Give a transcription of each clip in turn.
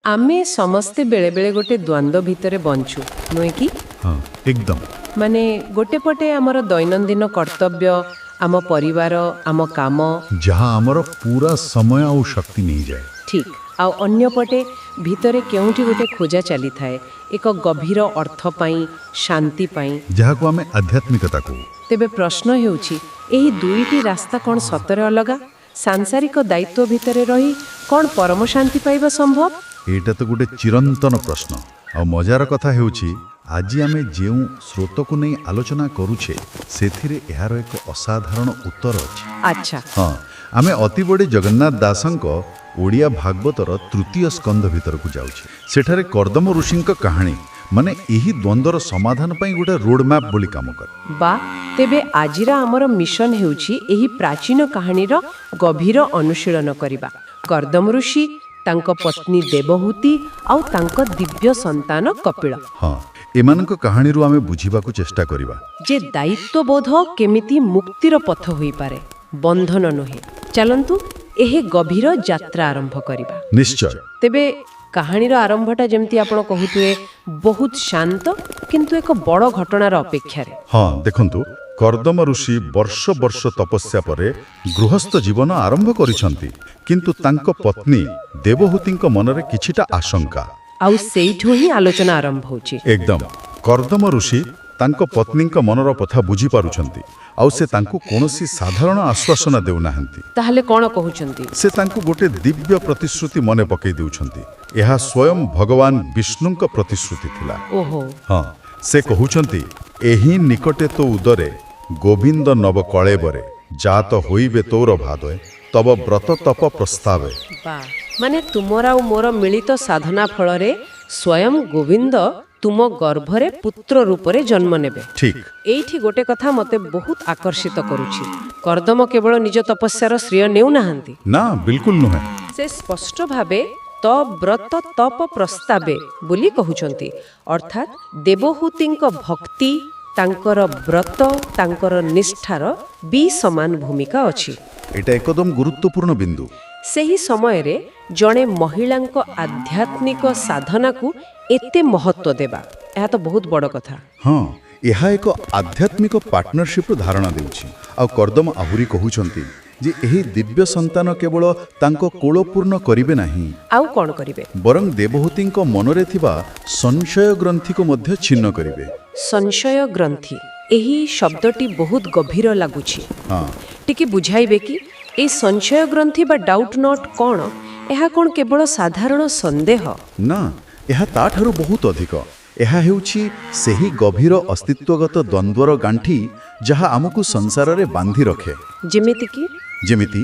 आमे समस्ते बेले बेले गोटे द्वंद्व भितरे बंचु नुहे कि हाँ एकदम माने गोटे पटे आमर दैनंदिन कर्तव्य आम परिवार आम काम जहाँ आमर पूरा समय और शक्ति नहीं जाए ठीक आउ अन्य पटे भितरे केउठी गोटे खोजा चली थाए एक गभीर अर्थ पाई शांति पाई जहाँ को आमे आध्यात्मिकता को तेबे प्रश्न हेउछि एही दुईटी रास्ता कौन सतरे अलगा सांसारिक दायित्व भितरे रही कौन परम शांति पाइबा संभव एटा तो गोटे चिरंतन प्रश्न आ मजार कथा हेउछि आज आमे जेउ स्रोत को नहीं आलोचना करूछे सेथिरे एहार एक असाधारण उत्तर अछि अच्छा हाँ आमे अति बड़े जगन्नाथ दासंक ओडिया भागवतर तृतीय स्कंध भीतर को जाउछे सेठारे कर्दम ऋषिंक कहानी माने एही द्वंद्वर समाधान पई गोटे रोड मैप बोली काम कर बा तेबे आजिरा आमर मिशन हेउछि एही प्राचीन कहानीर गभीर अनुशीलन करिबा कर्दम ऋषि तांको पत्नी देवहूति आउ तांको दिव्य संतान कपिल हाँ एमानक कहानी रू आमे बुझिबाकू चेष्टा करिबा जे दायित्वबोध केमिति मुक्तिर पथ होई पारे बंधन नुहे चलंतु एहे गभीर यात्रा आरंभ करिबा निश्चय तेबे कहानीर आरंभटा जेमती आपण कहुतुए बहुत शांत किंतु एक बड़ घटनार अपेक्षा रे हाँ देखंतु कर्दम ऋषि वर्ष वर्ष तपस्या परे गृहस्थ जीवन आरंभ करिसंती किंतु तांको पत्नी देवहूतिंक मनरे किछिटा आशंका आउ सेइठो ही आलोचना आरंभ होची एकदम कर्दम ऋषि तांको पत्नींक मनर कथा बुझी पारुछंती आउ से तांको कोनोसी साधारण आश्वासन देउ नाहंती ताहले कोन कहउचंती से तांको गोटे दिव्य प्रतिश्रुति मने पकई देउछंती एहा स्वयं भगवान विष्णुंक प्रतिश्रुति थिला ओहो हाँ से कहउछंती एही निकटे तो उदरे गोविंद नव कळेबरे जात होइबे तोर भादय तब व्रत तप प्रस्तावे बा माने तुमरा उ मोर मिलित साधना फलरे स्वयं गोविंद तुम गर्भरे पुत्र रूपरे जन्म नेबे ठीक एइठी गोटे कथा मते बहुत आकर्षित करूछि कर्दम केवल निज तपस्यार श्रेय नेउ नाहंती ना बिल्कुल नुहे से स्पष्ट भावे त व्रत तप प्रस्तावे बोली कहउचंती अर्थात देवहूतिंक भक्ति तांकर व्रत तांकर निष्ठार बी समान भूमिका अछि एटा एकदम गुरुत्वपूर्ण बिंदु सेही समय रे जणे महिलांक आध्यात्मिक साधना को एते महत्व देबा एहा तो बहुत बड़ कथा हाँ यह एक आध्यात्मिक पार्टनरशिप धारणा देउछि आ कर्दम आहुरी कहउछंती जे एही दिव्य संतान केवल तांको कोळ पूर्ण करिवे नाही आउ कोन करिवे बरं देवहूतिंक मनरे थिबा संशय ग्रंथि को मध्य छिन्न करिवे संशय ग्रंथि एही शब्दटी बहुत गभीर लागुछि हाँ टिके बुझाइबे कि ए संशय ग्रंथि बा डाउट नॉट कोन एहा कोन केवल साधारण संदेह ना यह ताठारु बहुत अधिक यह हेउछि सेही गभीर अस्तित्वगत द्वंद्वर गांठी जहा आमको संसार रे बांधी रखे जेमिति कि जेमिति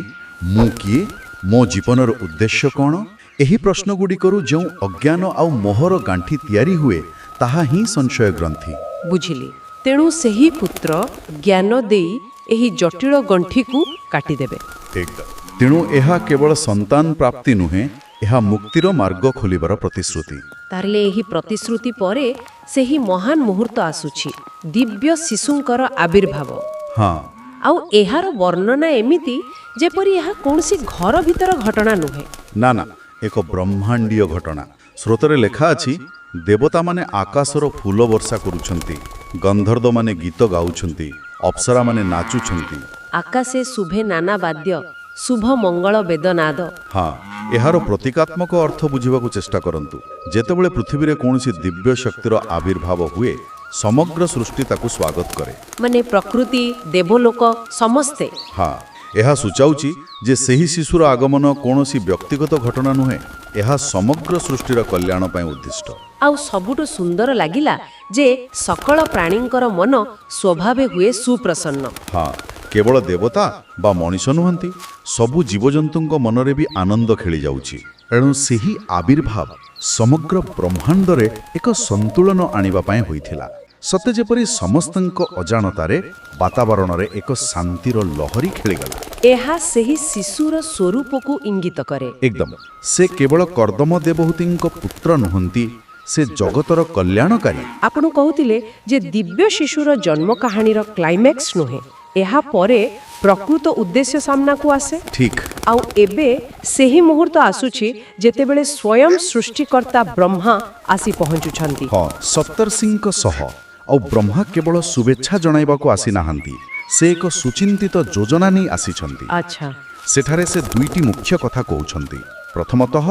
मु किए मो जीवनर उद्देश्य कौन एही प्रश्न गुड़िकरू जो अज्ञान आउ मोहर गांठी तैयारी हुए ताहा ही संशय ग्रंथि बुझिली तेणु सेही पुत्र ज्ञान देई एही जटिल गंठी को काटी देबे एकदम तेणु यह केवल संतान प्राप्ति नुहे यह मुक्तिर मार्ग खोलिबार प्रतिश्रुति तारले एही प्रतिश्रुति परे सेही महान मुहूर्त आसुछि दिव्य शिशुंकर आविर्भाव हाँ आउ एहार वर्णना एमिति जेपरि एहा कोनसी घर भीतर घटना नुहे ना ना एक ब्रह्मांडीय घटना स्रोतरे लेखा अछि देवता माने आकाशर फूल वर्षा करूछंती गंधर्व माने गीत गाउछंती अप्सरा माने नाचुछंती आकाशे शुभे नाना वाद्य शुभ मंगल वेदनाद हाँ एहार प्रतीकात्मक अर्थ बुझिबाकू चेष्टा करंतु जेतेबेले पृथ्वी रे कोनसी दिव्य शक्तिर आविर्भाव हुए समग्र सृष्टि ताकू स्वागत करे माने प्रकृति देवलोक समस्ते हाँ यह सूचाउची जे सेही शिशुर आगमन कोनसी व्यक्तिगत घटना नुहे यह समग्र सृष्टिर कल्याण पय उद्दिष्ट आउ सबुटो सुंदर लागिला जे सकल प्राणींकर मन स्वभावे हुए सुप्रसन्न हाँ केवल देवता बा मनीष नुहंती सबु जीवजंतुंक मनरे भी आनंद खेली जाउची एणु सेही आविर्भाव समग्र ब्रह्मांड रे एक संतुलन आनिबा पय होइथिला सते जेपरि समस्तंक अजाणतारे वातावरण रे एक शांतिर लहरी खेलीगला एहा सेही शिशुर स्वरूप को इंगित करे एकदम से केवल कर्दम देवहूतिंक पुत्र नुहंती से जगतर कल्याणकारी आपण कहूतिले जे दिव्य शिशुर जन्म कहानीर क्लाइमैक्स नुहे ଏହା ପରେ ପ୍ରକୃତ ଉଦ୍ଦେଶ୍ୟ ସାମ୍ନାକୁ ଆସେ। ଠିକ୍ ଆଉ ଏବେ ସେହି ମୁହୂର୍ତ୍ତ ଆସୁଛି ଯେତେବେଳେ ସ୍ୱୟଂ ସୃଷ୍ଟିକର୍ତ୍ତା ବ୍ରହ୍ମା ଆସି ପହଞ୍ଚୁଛନ୍ତି। ହଁ ସପ୍ତର୍ଷିଙ୍କ ସହ ଆଉ ବ୍ରହ୍ମା କେବଳ ଶୁଭେଚ୍ଛା ଜଣାଇବାକୁ ଆସିନାହାନ୍ତି, ସେ ଏକ ସୁଚିନ୍ତିତ ଯୋଜନା ନେଇ ଆସିଛନ୍ତି। ଆଚ୍ଛା, ସେଠାରେ ସେ ଦୁଇଟି ମୁଖ୍ୟ କଥା କହୁଛନ୍ତି। ପ୍ରଥମତଃ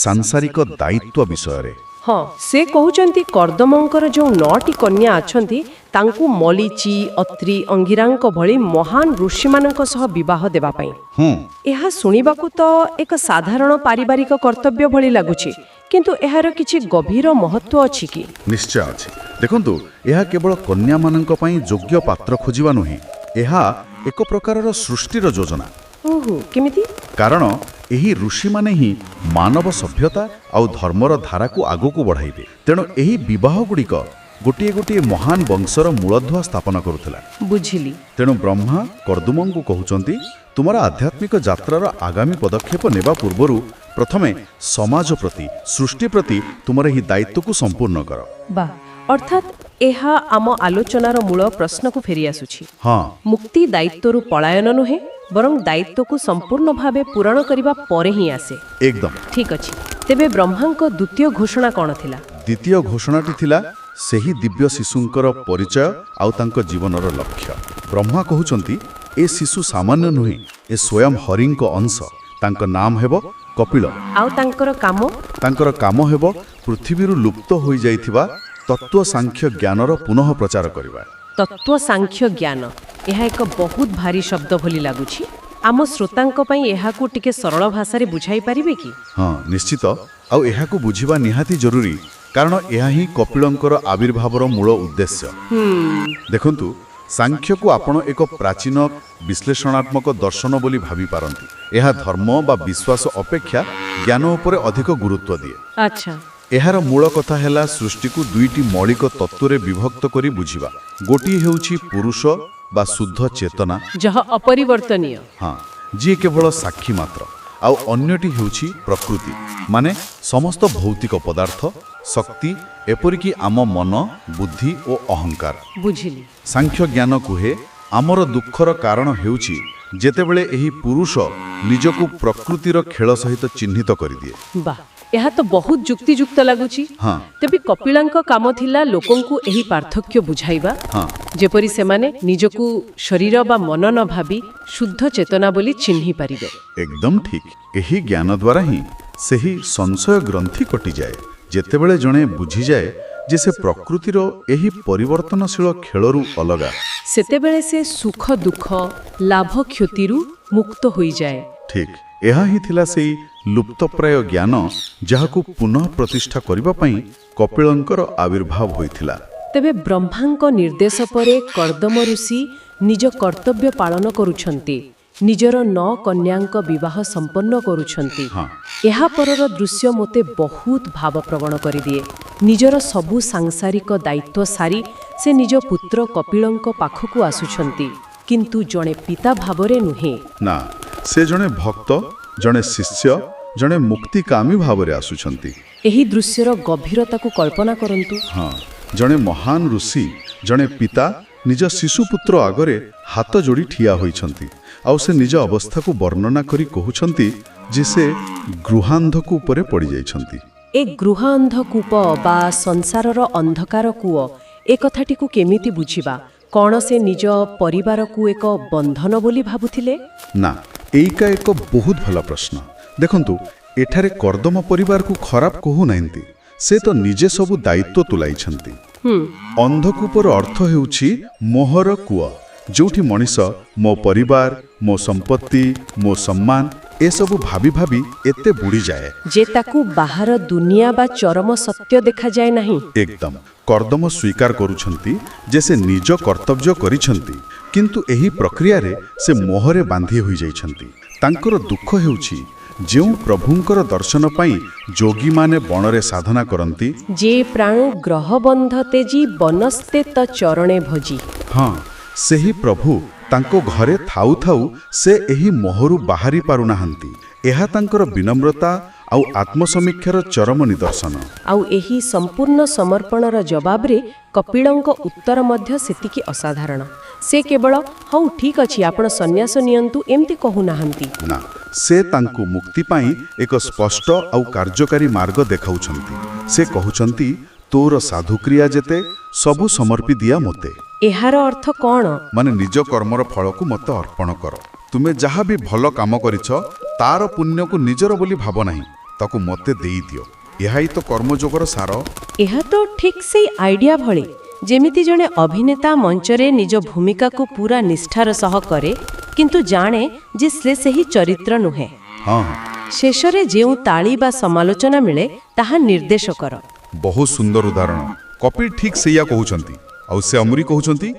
ସାଂସାରିକ ଦାୟିତ୍ୱ ବିଷୟରେ। ହଁ ସେ କହୁଛନ୍ତି କର୍ଦ୍ଦମଙ୍କର ଯେଉଁ 9ଟି କନ୍ୟା ଅଛନ୍ତି ତାଙ୍କୁ ମଲିଚି, ଅତ୍ରି, ଅଙ୍ଗିରାଙ୍କ ଭଳି ମହାନ ଋଷିମାନଙ୍କ ସହ ବିବାହ ଦେବା ପାଇଁ। ଏହା ଶୁଣିବାକୁ ତ ଏକ ସାଧାରଣ ପାରିବାରିକ କର୍ତ୍ତବ୍ୟ ଭଳି ଲାଗୁଛି, କିନ୍ତୁ ଏହାର କିଛି ଗଭୀର ମହତ୍ଵ ଅଛି କି? ନିଶ୍ଚୟ ଅଛି। ଦେଖନ୍ତୁ, ଏହା କେବଳ କନ୍ୟାମାନଙ୍କ ପାଇଁ ଯୋଗ୍ୟ ପାତ୍ର ଖୋଜିବା ନୁହେଁ, ଏହା ଏକ ପ୍ରକାରର ସୃଷ୍ଟିର ଯୋଜନା। ଓହୋ, କେମିତି? କାରଣ ଏହି ଋଷିମାନେ ହିଁ ମାନବ ସଭ୍ୟତା ଆଉ ଧର୍ମର ଧାରାକୁ ଆଗକୁ ବଢ଼ାଇବେ। ତେଣୁ ଏହି ବିବାହଗୁଡ଼ିକ ଗୋଟିଏ ଗୋଟିଏ ମହାନ ବଂଶର ମୂଳଧୁଆ ସ୍ଥାପନ କରୁଥିଲା। ବୁଝିଲି। ତେଣୁ ବ୍ରହ୍ମା କର୍ଦ୍ଦମଙ୍କୁ କହୁଛନ୍ତି, ତୁମର ଆଧ୍ୟାତ୍ମିକ ଯାତ୍ରାର ଆଗାମୀ ପଦକ୍ଷେପ ନେବା ପୂର୍ବରୁ ପ୍ରଥମେ ସମାଜ ପ୍ରତି, ସୃଷ୍ଟି ପ୍ରତି ତୁମର ଏହି ଦାୟିତ୍ୱକୁ ସମ୍ପୂର୍ଣ୍ଣ କର। ବା, ଅର୍ଥାତ୍ ଏହା ଆମ ଆଲୋଚନାର ମୂଳ ପ୍ରଶ୍ନକୁ ଫେରି ଆସୁଛି। ହଁ ମୁକ୍ତି ଦାୟିତ୍ୱରୁ ପଳାୟନ ନୁହେଁ, ବରଂ ଦାୟିତ୍ୱକୁ ସମ୍ପୂର୍ଣ୍ଣ ଭାବେ ପୂରଣ କରିବା ପରେ ହିଁ ଆସେ। ଏକଦମ। ଠିକ୍ ଅଛି, ତେବେ ବ୍ରହ୍ମାଙ୍କ ଦ୍ୱିତୀୟ ଘୋଷଣା କ'ଣ ଥିଲା? ଦ୍ୱିତୀୟ ଘୋଷଣାଟି ଥିଲା ସେହି ଦିବ୍ୟ ଶିଶୁଙ୍କର ପରିଚୟ ଆଉ ତାଙ୍କ ଜୀବନର ଲକ୍ଷ୍ୟ। ବ୍ରହ୍ମା କହୁଛନ୍ତି, ଏ ଶିଶୁ ସାମାନ୍ୟ ନୁହେଁ, ଏ ସ୍ୱୟଂ ହରିଙ୍କ ଅଂଶ। ତାଙ୍କ ନାମ ହେବ କପିଳ। ଆଉ ତାଙ୍କର କାମ? ତାଙ୍କର କାମ ହେବ ପୃଥିବୀରୁ ଲୁପ୍ତ ହୋଇଯାଇଥିବା ତତ୍ତ୍ୱ ସାଂଖ୍ୟ ଜ୍ଞାନର ପୁନଃ ପ୍ରଚାର କରିବା। ତତ୍ତ୍ୱ ସାଂଖ୍ୟ ଜ୍ଞାନ, ଏହା ଏକ ବହୁତ ଭାରି ଶବ୍ଦ ଭଳି ଲାଗୁଛି। ଆମ ଶ୍ରୋତାଙ୍କ ପାଇଁ ଏହାକୁ ଟିକେ ସରଳ ଭାଷାରେ ବୁଝାଇ ପାରିବେ କି? ହଁ ନିଶ୍ଚିତ, ଆଉ ଏହାକୁ ବୁଝିବା ନିହାତି ଜରୁରୀ, କାରଣ ଏହା ହିଁ କପିଳଙ୍କର ଆବିର୍ଭାବର ମୂଳ ଉଦ୍ଦେଶ୍ୟ। ଦେଖନ୍ତୁ, ସାଂଖ୍ୟକୁ ଆପଣ ଏକ ପ୍ରାଚୀନ ବିଶ୍ଳେଷଣାତ୍ମକ ଦର୍ଶନ ବୋଲି ଭାବିପାରନ୍ତି। ଏହା ଧର୍ମ ବା ବିଶ୍ୱାସ ଅପେକ୍ଷା ଜ୍ଞାନ ଉପରେ ଅଧିକ ଗୁରୁତ୍ୱ ଦିଏ। ଆଚ୍ଛା, ଏହାର ମୂଳ କଥା ହେଲା ସୃଷ୍ଟିକୁ ଦୁଇଟି ମୌଳିକ ତତ୍ତ୍ୱରେ ବିଭକ୍ତ କରି ବୁଝିବା। ଗୋଟିଏ ହେଉଛି ପୁରୁଷ ବା ଶୁଦ୍ଧ ଚେତନା, ଯାହା ଅପରିବର୍ତ୍ତନୀୟ। ହଁ, ଯିଏ କେବଳ ସାକ୍ଷୀ ମାତ୍ର। ଆଉ ଅନ୍ୟଟି ହେଉଛି ପ୍ରକୃତି, ମାନେ ସମସ୍ତ ଭୌତିକ ପଦାର୍ଥ, ଶକ୍ତି, ଏପରିକି ଆମ ମନ, ବୁଦ୍ଧି ଓ ଅହଙ୍କାର। ବୁଝିଲି। ସାଂଖ୍ୟ ଜ୍ଞାନ କୁହେ, ଆମର ଦୁଃଖର କାରଣ ହେଉଛି ଯେତେବେଳେ ଏହି ପୁରୁଷ ନିଜକୁ ପ୍ରକୃତିର ଖେଳ ସହିତ ଚିହ୍ନିତ କରିଦିଏ। ବା, ଏହା ତ ବହୁତ ଯୁକ୍ତିଯୁକ୍ତ ଲାଗୁଛି। ହଁ ତେବେ କପିଳାଙ୍କ କାମ ଥିଲା ଲୋକଙ୍କୁ ଏହି ପାର୍ଥକ୍ୟ ବୁଝାଇବା, ହଁ ଯେପରି ସେମାନେ ନିଜକୁ ଶରୀର ବା ମନ ନ ଭାବି ଶୁଦ୍ଧ ଚେତନା ବୋଲି ଚିହ୍ନି ପାରିବେ। ଏକଦମ ଠିକ୍। ଏହି ଜ୍ଞାନ ଦ୍ୱାରା ହିଁ ସେହି ସଂଶୟ ଗ୍ରନ୍ଥି କଟିଯାଏ। ଯେତେବେଳେ ଜଣେ ବୁଝିଯାଏ ଯେ ସେ ପ୍ରକୃତିର ଏହି ପରିବର୍ତ୍ତନଶୀଳ ଖେଳରୁ ଅଲଗା, ସେତେବେଳେ ସେ ସୁଖ ଦୁଃଖ, ଲାଭ କ୍ଷତିରୁ ମୁକ୍ତ ହୋଇଯାଏ। ଠିକ୍ ଏହା ହିଁ ଥିଲା ସେହି ଲୁପ୍ତପ୍ରାୟ ଜ୍ଞାନ ଯାହାକୁ ପୁନଃ ପ୍ରତିଷ୍ଠା କରିବା ପାଇଁ କପିଳଙ୍କର ଆବିର୍ଭାବ ହୋଇଥିଲା। ତେବେ ବ୍ରହ୍ମାଙ୍କ ନିର୍ଦ୍ଦେଶ ପରେ କର୍ଦ୍ଦମ ଋଷି ନିଜ କର୍ତ୍ତବ୍ୟ ପାଳନ କରୁଛନ୍ତି, ନିଜର 9 କନ୍ୟାଙ୍କ ବିବାହ ସମ୍ପନ୍ନ କରୁଛନ୍ତି। ହଁ। ଏହା ପରର ଦୃଶ୍ୟ ମୋତେ ବହୁତ ଭାବପ୍ରବଣ କରିଦିଏ। ନିଜର ସବୁ ସାଂସାରିକ ଦାୟିତ୍ୱ ସାରି ସେ ନିଜ ପୁତ୍ର କପିଳଙ୍କ ପାଖକୁ ଆସୁଛନ୍ତି, କିନ୍ତୁ ଜଣେ ପିତା ଭାବରେ ନୁହେଁ। ନା, ସେ ଜଣେ ଭକ୍ତ, ଜଣେ ଶିଷ୍ୟ, ଜଣେ ମୁକ୍ତିକାମୀ ଭାବରେ ଆସୁଛନ୍ତି। ଏହି ଦୃଶ୍ୟର ଗଭୀରତାକୁ କଳ୍ପନା କରନ୍ତୁ। ହଁ, ଜଣେ ମହାନ ଋଷି, ଜଣେ ପିତା ନିଜ ଶିଶୁପୁତ୍ର ଆଗରେ ହାତ ଯୋଡ଼ି ଠିଆ ହୋଇଛନ୍ତି, ଆଉ ସେ ନିଜ ଅବସ୍ଥାକୁ ବର୍ଣ୍ଣନା କରି କହୁଛନ୍ତି ଯେ ସେ ଗୃହାନ୍ଧକୁ ଉପରେ ପଡ଼ିଯାଇଛନ୍ତି। ଏ ଗୃହ ଅନ୍ଧକୂପ ବା ସଂସାରର ଅନ୍ଧକାର କୂଅ, ଏ କଥାଟିକୁ କେମିତି ବୁଝିବା? କ'ଣ ସେ ନିଜ ପରିବାରକୁ ଏକ ବନ୍ଧନ ବୋଲି ଭାବୁଥିଲେ? ନା, ଏଇଟା ଏକ ବହୁତ ଭଲ ପ୍ରଶ୍ନ। ଦେଖନ୍ତୁ, ଏଠାରେ କର୍ଦ୍ଦମ ପରିବାରକୁ ଖରାପ କହୁନାହାନ୍ତି, ସେ ତ ନିଜେ ସବୁ ଦାୟିତ୍ୱ ତୁଲାଇଛନ୍ତି। ଅନ୍ଧକୂପର ଅର୍ଥ ହେଉଛି ମୋହର କୂଅ, ଯେଉଁଠି ମଣିଷ ମୋ ପରିବାର, ମୋ ସମ୍ପତ୍ତି, ମୋ ସମ୍ମାନ ଏସବୁ ଭାବି ଭାବି ଏତେ ବୁଡ଼ିଯାଏ ଯେ ତାକୁ ବାହାର ଦୁନିଆ ବା ଚରମ ସତ୍ୟ ଦେଖାଯାଏ ନାହିଁ। ଏକଦମ। କର୍ଦ୍ଦମ ସ୍ୱୀକାର କରୁଛନ୍ତି ଯେ ସେ ନିଜ କର୍ତ୍ତବ୍ୟ କରିଛନ୍ତି, କିନ୍ତୁ ଏହି ପ୍ରକ୍ରିୟାରେ ସେ ମୋହରେ ବାନ୍ଧି ହୋଇଯାଇଛନ୍ତି। ତାଙ୍କର ଦୁଃଖ ହେଉଛି ଯେଉଁ ପ୍ରଭୁଙ୍କର ଦର୍ଶନ ପାଇଁ ଯୋଗୀମାନେ ବଣରେ ସାଧନା କରନ୍ତି, ଯେ ପ୍ରାଣ ଗ୍ରହ ବନ୍ଧ ତେଜି ବନସ୍ତେ ତ ଚରଣେ ଭଜି। ହଁ, ସେହି ପ୍ରଭୁ ତାଙ୍କ ଘରେ ଥାଉ ଥାଉ ସେ ଏହି ମୋହରୁ ବାହାରି ପାରୁନାହାନ୍ତି। ଏହା ତାଙ୍କର ବିନମ୍ରତା ଆଉ ଆତ୍ମସମୀକ୍ଷାର ଚରମ ନିଦର୍ଶନ। ଆଉ ଏହି ସମ୍ପୂର୍ଣ୍ଣ ସମର୍ପଣର ଜବାବରେ କପିଳଙ୍କ ଉତ୍ତର ମଧ୍ୟ ସେତିକି ଅସାଧାରଣ। ସେ କେବଳ ହଉ ଠିକ୍ ଅଛି ଆପଣ ସନ୍ନ୍ୟାସ ନିଅନ୍ତୁ ଏମିତି କହୁନାହାନ୍ତି। ନା, ସେ ତାଙ୍କୁ ମୁକ୍ତି ପାଇଁ ଏକ ସ୍ପଷ୍ଟ ଆଉ କାର୍ଯ୍ୟକାରୀ ମାର୍ଗ ଦେଖାଉଛନ୍ତି। ସେ କହୁଛନ୍ତି ତୋର ସାଧୁକ୍ରିୟା ଯେତେ ସବୁ ସମର୍ପି ଦିଆ ମୋତେ। ଏହାର ଅର୍ଥ କ'ଣ? ମାନେ ନିଜ କର୍ମର ଫଳକୁ ମୋତେ ଅର୍ପଣ କର। ତୁମେ ଯାହା ବି ଭଲ କାମ କରିଛ ତାର ପୁଣ୍ୟକୁ ନିଜର ବୋଲି ଭାବ ନାହିଁ, ତାକୁ ମୋତେ ଦେଇଦିଅ। ଏହା ହିଁ ତ କର୍ମଯୋଗର ସାର। ଏହା ତ ଠିକ୍ ସେଇ ଆଇଡିଆ ଭଳି, ଯେମିତି ଜଣେ ଅଭିନେତା ମଞ୍ଚରେ ନିଜ ଭୂମିକାକୁ ପୁରା ନିଷ୍ଠାର ସହ କରେ କିନ୍ତୁ ଜାଣେ ଯେ ସେ ସେହି ଚରିତ୍ର ନୁହେଁ। ହଁ, ଶେଷରେ ଯେଉଁ ତାଳି ବା ସମାଲୋଚନା ମିଳେ ତାହା ନିର୍ଦ୍ଦେଶକର। ବହୁତ ସୁନ୍ଦର ଉଦାହରଣ। କପିଳ ଠିକ୍ ସେଇଆ କହୁଛନ୍ତି। ଆଉ ସେ ଅମରି କହୁଛନ୍ତି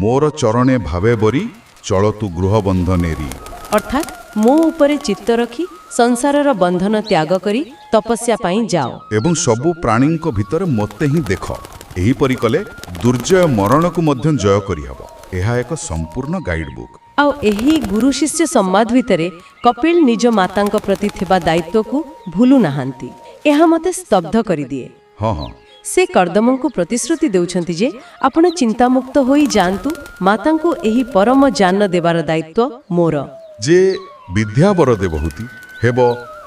ମୋର ଚରଣେ ଭାବେ ବରି ଚଳତୁ ଗୃହ ବନ୍ଧନେରି। ଅର୍ଥାତ୍ ମୋ ଉପରେ ଚିତ୍ତ ରଖି ସଂସାରର ବନ୍ଧନ ତ୍ୟାଗ କରି ତପସ୍ୟା ପାଇଁ ଯାଅ ଏବଂ ସବୁ ପ୍ରାଣୀଙ୍କ ଭିତରେ ମୋତେ ହିଁ ଦେଖ। ଏହିପରି କଲେ ଦୁର୍ଜୟ ମରଣକୁ ମଧ୍ୟ ଜୟ କରିହେବ। ଏହା ଏକ ସମ୍ପୂର୍ଣ୍ଣ ଗାଇଡ ବୁକ୍। ଆଉ ଏହି ଗୁରୁ ଶିଷ୍ୟ ସମ୍ବାଦ ଭିତରେ କପିଳ ନିଜ ମାତାଙ୍କ ପ୍ରତି ଥିବା ଦାୟିତ୍ୱକୁ ଭୁଲୁ ନାହାନ୍ତି। ଏହା ମୋତେ ସ୍ତବ୍ଧ କରିଦିଏ। ହଁ ହଁ, ସେ କର୍ଦ୍ଦମଙ୍କୁ ପ୍ରତିଶ୍ରୁତି ଦେଉଛନ୍ତି ଯେ ଆପଣ ଚିନ୍ତାମୁକ୍ତ ହୋଇ ଯାଆନ୍ତୁ, ମାତାଙ୍କୁ ଏହି ପରମ ଜ୍ଞାନ ଦେବାର ଦାୟିତ୍ୱ ମୋର। ଯେ ବିଦ୍ୟାବର ଦେବହୂତି ହେବ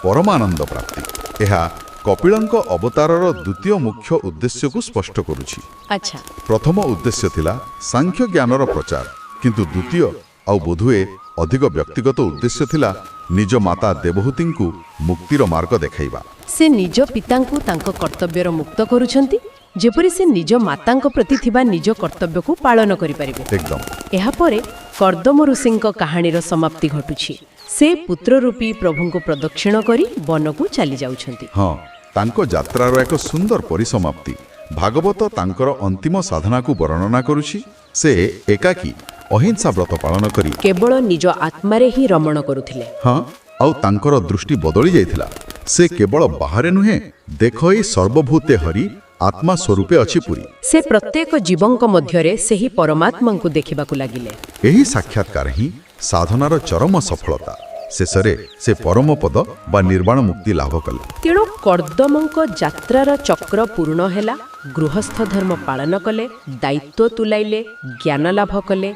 ପରମାନନ୍ଦ ପ୍ରାପ୍ତି। ଏହା କପିଳଙ୍କ ଅବତାରର ଦ୍ୱିତୀୟ ମୁଖ୍ୟ ଉଦ୍ଦେଶ୍ୟକୁ ସ୍ପଷ୍ଟ କରୁଛି। ଆଚ୍ଛା, ପ୍ରଥମ ଉଦ୍ଦେଶ୍ୟ ଥିଲା ସାଂଖ୍ୟ ଜ୍ଞାନର ପ୍ରଚାର, କିନ୍ତୁ ଦ୍ୱିତୀୟ ଆଉ ବୋଧହୁଏ ଅଧିକ ବ୍ୟକ୍ତିଗତ ଉଦ୍ଦେଶ୍ୟ ଥିଲା ନିଜ ମାତା ଦେବହୂତିଙ୍କୁ ମୁକ୍ତିର ମାର୍ଗ ଦେଖାଇବା। ସେ ନିଜ ପିତାଙ୍କୁ ତାଙ୍କ କର୍ତ୍ତବ୍ୟର ମୁକ୍ତ କରୁଛନ୍ତି, ଯେପରି ସେ ନିଜ ମାତାଙ୍କ ପ୍ରତି ଥିବା ନିଜ କର୍ତ୍ତବ୍ୟକୁ ପାଳନ କରିପାରିବେ। ଏକଦମ। ଏହାପରେ କର୍ଦ୍ଦମ ଋଷିଙ୍କ କାହାଣୀର ସମାପ୍ତି ଘଟୁଛି। ସେ ପୁତ୍ର ରୂପୀ ପ୍ରଭୁଙ୍କୁ ପ୍ରଦକ୍ଷିଣ କରି ବନକୁ ଚାଲି ଯାଉଛନ୍ତି। ହଁ, ତାଙ୍କ ଯାତ୍ରାର ଏକ ସୁନ୍ଦର ପରିସମାପ୍ତି। ଭାଗବତ ତାଙ୍କର ଅନ୍ତିମ ସାଧନାକୁ ବର୍ଣ୍ଣନା କରୁଛି। ସେ ଏକାକୀ ଅହିଂସା ବ୍ରତ ପାଳନ କରି କେବଳ ନିଜ ଆତ୍ମାରେ ହିଁ ରମଣ କରୁଥିଲେ। ହଁ, ଆଉ ତାଙ୍କର ଦୃଷ୍ଟି ବଦଳି ଯାଇଥିଲା। ସେ କେବଳ ବାହାରେ ନୁହେଁ, ଦେଖ ଏଇ ସର୍ବଭୂତେ ହରି ଆତ୍ମା ସ୍ୱରୂପେ ଅଛି ପୁରୀ। ସେ ପ୍ରତ୍ୟେକ ଜୀବଙ୍କ ମଧ୍ୟରେ ସେହି ପରମାତ୍ମାଙ୍କୁ ଦେଖିବାକୁ ଲାଗିଲେ। ଏହି ସାକ୍ଷାତକାର ହିଁ ସାଧନାର ଚରମ ସଫଳତା। ଶେଷରେ ସେ ପରମ ପଦ ବା ନିର୍ବାଣ ମୁକ୍ତି ଲାଭ କଲେ। ତେଣୁ କର୍ଦ୍ଦମଙ୍କ ଯାତ୍ରାର ଚକ୍ର ପୂର୍ଣ୍ଣ ହେଲା। ଗୃହସ୍ଥ ଧର୍ମ ପାଳନ କଲେ, ଦାୟିତ୍ୱ ତୁଲାଇଲେ, ଜ୍ଞାନ ଲାଭ କଲେ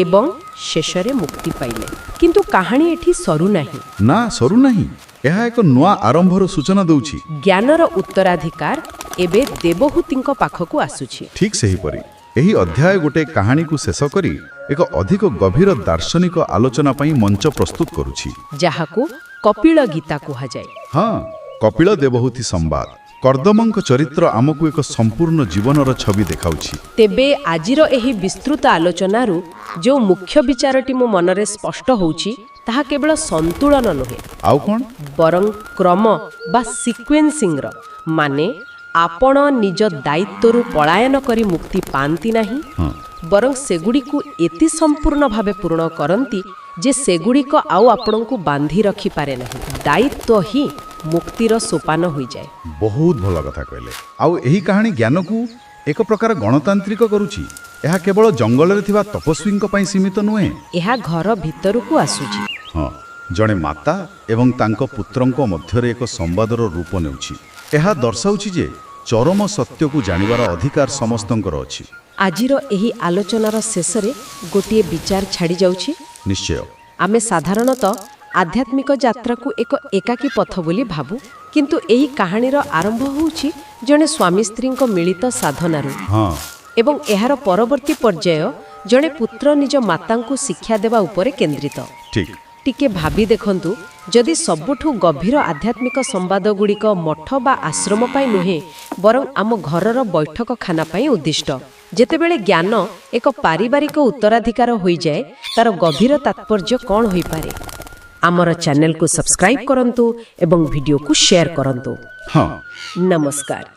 ଏବଂ ଶେଷରେ ମୁକ୍ତି ପାଇଲେ। କିନ୍ତୁ କାହାଣୀ ଏଠି ସରୁନାହିଁ। ନା, ସରୁନାହିଁ। ଏହା ଏକ ନୂଆ ଆରମ୍ଭର ସୂଚନା ଦେଉଛି। ଜ୍ଞାନର ଉତ୍ତରାଧିକାର ଏବେ ଦେବହୂତିଙ୍କ ପାଖକୁ ଆସୁଛି। ଠିକ୍ ସେହିପରି ଏହି ଅଧ୍ୟାୟ ଗୋଟେ କାହାଣୀକୁ ଶେଷ କରି ଏକ ଅଧିକ ଗଭୀର ଦାର୍ଶନିକ ଆଲୋଚନା ପାଇଁ ମଞ୍ଚ ପ୍ରସ୍ତୁତ କରୁଛି, ଯାହାକୁ କପିଳ ଗୀତା କୁହାଯାଏ। ହଁ, କପିଳ ଦେବହୂତି ସମ୍ବାଦ। କର୍ଦ୍ଦମଙ୍କ ଚରିତ୍ର ଆମକୁ ଏକ ସମ୍ପୂର୍ଣ୍ଣ ଜୀବନର ଛବି ଦେଖାଉଛି। ତେବେ ଆଜିର ଏହି ବିସ୍ତୃତ ଆଲୋଚନାରୁ ଯେଉଁ ମୁଖ୍ୟ ବିଚାରଟି ମୋ ମନରେ ସ୍ପଷ୍ଟ ହେଉଛି, ତାହା କେବଳ ସନ୍ତୁଳନ ନୁହେଁ, ଆଉ କ'ଣ? ବରଂ କ୍ରମ ବା ସିକ୍ୱେନ୍ସିଂର। ମାନେ ଆପଣ ନିଜ ଦାୟିତ୍ୱରୁ ପଳାୟନ କରି ମୁକ୍ତି ପାଆନ୍ତି ନାହିଁ, ବରଂ ସେଗୁଡ଼ିକୁ ଏତେ ସମ୍ପୂର୍ଣ୍ଣ ଭାବେ ପୂରଣ କରନ୍ତି ଯେ ସେଗୁଡ଼ିକ ଆଉ ଆପଣଙ୍କୁ ବାନ୍ଧି ରଖିପାରେ ନାହିଁ। ଦାୟିତ୍ୱ ହିଁ ମୁକ୍ତିର ସୋପାନ ହୋଇଯାଏ। ବହୁତ ଭଲ କଥା କହିଲେ। ଆଉ ଏହି କାହାଣୀ ଜ୍ଞାନକୁ ଏକ ପ୍ରକାର ଗଣତାନ୍ତ୍ରିକ କରୁଛି। ଏହା କେବଳ ଜଙ୍ଗଲରେ ଥିବା ତପସ୍ୱୀଙ୍କ ପାଇଁ ସୀମିତ ନୁହେଁ, ଏହା ଘର ଭିତରକୁ ଆସୁଛି। ହଁ, ଜଣେ ମାତା ଏବଂ ତାଙ୍କ ପୁତ୍ରଙ୍କ ମଧ୍ୟରେ ଏକ ସମ୍ବାଦର ରୂପ ନେଉଛି। ଏହା ଦର୍ଶାଉଛି ଯେ ଚରମ ସତ୍ୟକୁ ଜାଣିବାର ଅଧିକାର ସମସ୍ତଙ୍କର ଅଛି। ଆଜିର ଏହି ଆଲୋଚନାର ଶେଷରେ ଗୋଟିଏ ବିଚାର ଛାଡ଼ି ଯାଉଛି। ନିଶ୍ଚୟ। ଆମେ ସାଧାରଣତଃ ଆଧ୍ୟାତ୍ମିକ ଯାତ୍ରାକୁ ଏକ ଏକାକୀ ପଥ ବୋଲି ଭାବୁ, କିନ୍ତୁ ଏହି କାହାଣୀର ଆରମ୍ଭ ହେଉଛି ଜଣେ ସ୍ୱାମୀ ସ୍ତ୍ରୀଙ୍କ ମିଳିତ ସାଧନାରୁ। ହଁ, ଏବଂ ଏହାର ପରବର୍ତ୍ତୀ ପର୍ଯ୍ୟାୟ ଜଣେ ପୁତ୍ର ନିଜ ମାତାଙ୍କୁ ଶିକ୍ଷା ଦେବା ଉପରେ କେନ୍ଦ୍ରିତ। ଠିକ୍। ଟିକେ ଭାବି ଦେଖନ୍ତୁ, ଯଦି ସବୁଠୁ ଗଭୀର ଆଧ୍ୟାତ୍ମିକ ସମ୍ବାଦଗୁଡ଼ିକ ମଠ ବା ଆଶ୍ରମ ପାଇଁ ନୁହେଁ, ବରଂ ଆମ ଘରର ବୈଠକଖାନା ପାଇଁ ଉଦ୍ଦିଷ୍ଟ। ଯେତେବେଳେ ଜ୍ଞାନ ଏକ ପାରିବାରିକ ଉତ୍ତରାଧିକାର ହୋଇଯାଏ, ତାର ଗଭୀର ତାତ୍ପର୍ଯ୍ୟ କ'ଣ ହୋଇପାରେ? ଆମର ଚ୍ୟାନେଲକୁ ସବସ୍କ୍ରାଇବ୍ କରନ୍ତୁ ଏବଂ ଭିଡ଼ିଓକୁ ସେୟାର କରନ୍ତୁ। ହଁ। ନମସ୍କାର।